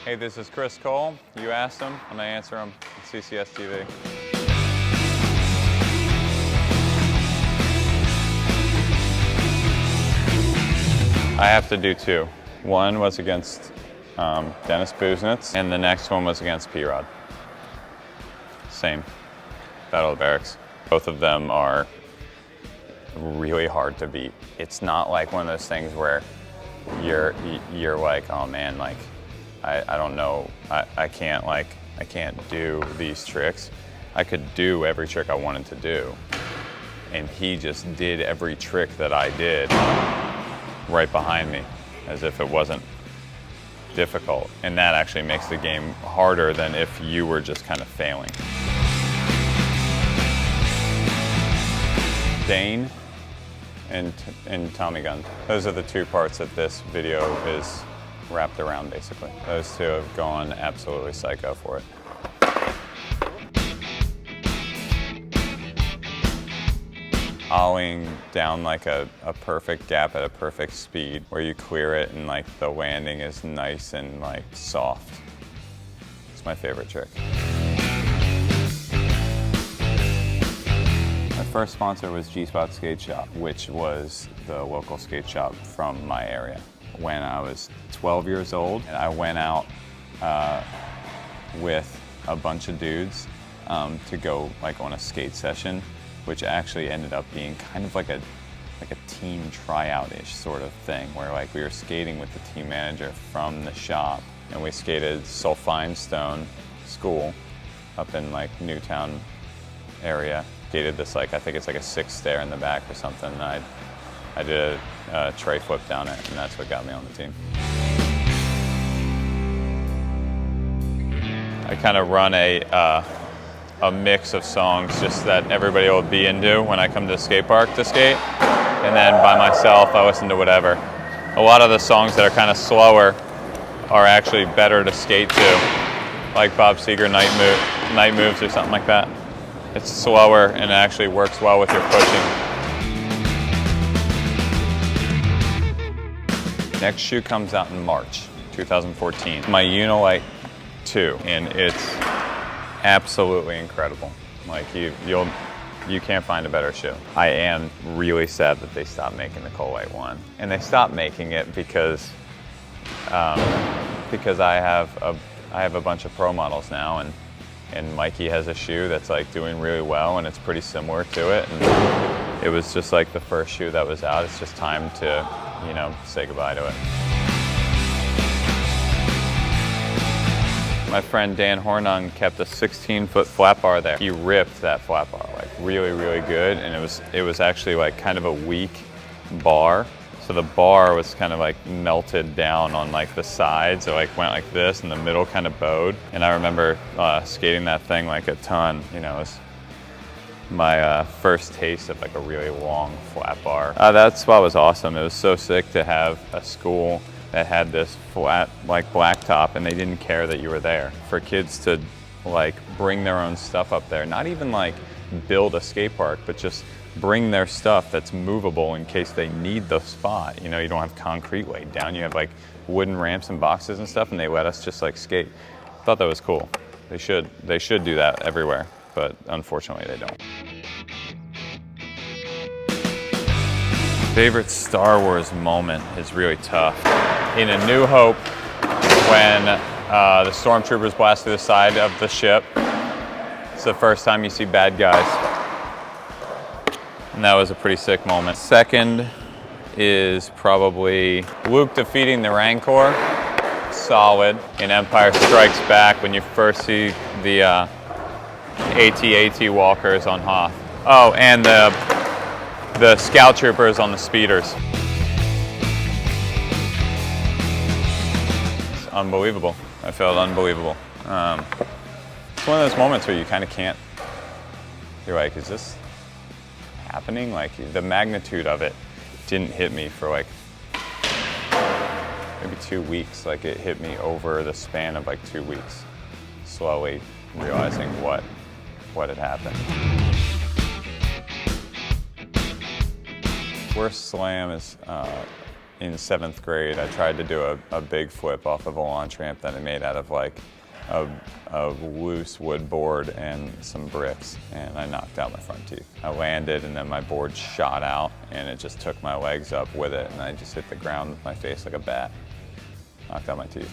Hey, this is Chris Cole. You asked him, I'm gonna answer him on CCS TV. I have to do two. One was against Dennis Buznitz, and the next one was against P-Rod. Same, Battle of the Barracks. Both of them are really hard to beat. It's not like one of those things where you're like, oh man, like I don't know, I can't do these tricks. I could do every trick I wanted to do, and he just did every trick that I did right behind me, as if it wasn't difficult. And that actually makes the game harder than if you were just kind of failing. Dane and Tommy Gunn. Those are the two parts that this video is wrapped around, basically. Those two have gone absolutely psycho for it. Ollieing down like a perfect gap at a perfect speed where you clear it and like the landing is nice and like soft. It's my favorite trick. My first sponsor was G-Spot Skate Shop, which was the local skate shop from my area. When I was 12 years old, and I went out with a bunch of dudes to go like on a skate session, which actually ended up being kind of like a team tryout-ish sort of thing, where like we were skating with the team manager from the shop, and we skated Sulfinestone School up in like Newtown area. Skated this like, I think it's like a 6 stair in the back or something, and I did a tray flip down it, and that's what got me on the team. I kind of run a mix of songs just that everybody will be into when I come to the skate park to skate. And then by myself, I listen to whatever. A lot of the songs that are kind of slower are actually better to skate to, like Bob Seger Night Moves or something like that. It's slower and it actually works well with your pushing. Next shoe comes out in March 2014. My Unilite 2, and it's absolutely incredible. Like you can't find a better shoe. I am really sad that they stopped making the Colite 1, and they stopped making it because I have a bunch of pro models now, and Mikey has a shoe that's like doing really well, and it's pretty similar to it. And it was just like the first shoe that was out. It's just time to, you know, say goodbye to it. My friend Dan Hornung kept a 16-foot flat bar there. He ripped that flat bar like really, really good, and it was actually like kind of a weak bar. So the bar was kind of like melted down on like the sides. It like went like this, and the middle kind of bowed. And I remember skating that thing like a ton. You know, it was my first taste of like a really long flat bar. That spot was awesome. It was so sick to have a school that had this flat like blacktop, and they didn't care that you were there. For kids to like bring their own stuff up there, not even like build a skate park, but just bring their stuff that's movable in case they need the spot. You know, you don't have concrete laid down, you have like wooden ramps and boxes and stuff, and they let us just like skate. I thought that was cool. They should do that everywhere, but unfortunately they don't. Favorite Star Wars moment is really tough. In A New Hope, when the stormtroopers blast through the side of the ship, it's the first time you see bad guys. And that was a pretty sick moment. Second is probably Luke defeating the Rancor. Solid. In Empire Strikes Back, when you first see the AT-AT walkers on Hoth. Oh, and the scout troopers on the speeders. It's unbelievable. I felt unbelievable. It's one of those moments where you kind of can't, you're like, is this happening? Like, the magnitude of it didn't hit me for like maybe 2 weeks. Like, it hit me over the span of like 2 weeks, slowly realizing what had happened. Worst slam is in 7th grade, I tried to do a big flip off of a launch ramp that I made out of like a loose wood board and some bricks, and I knocked out my front teeth. I landed and then my board shot out and it just took my legs up with it, and I just hit the ground with my face like a bat. Knocked out my teeth.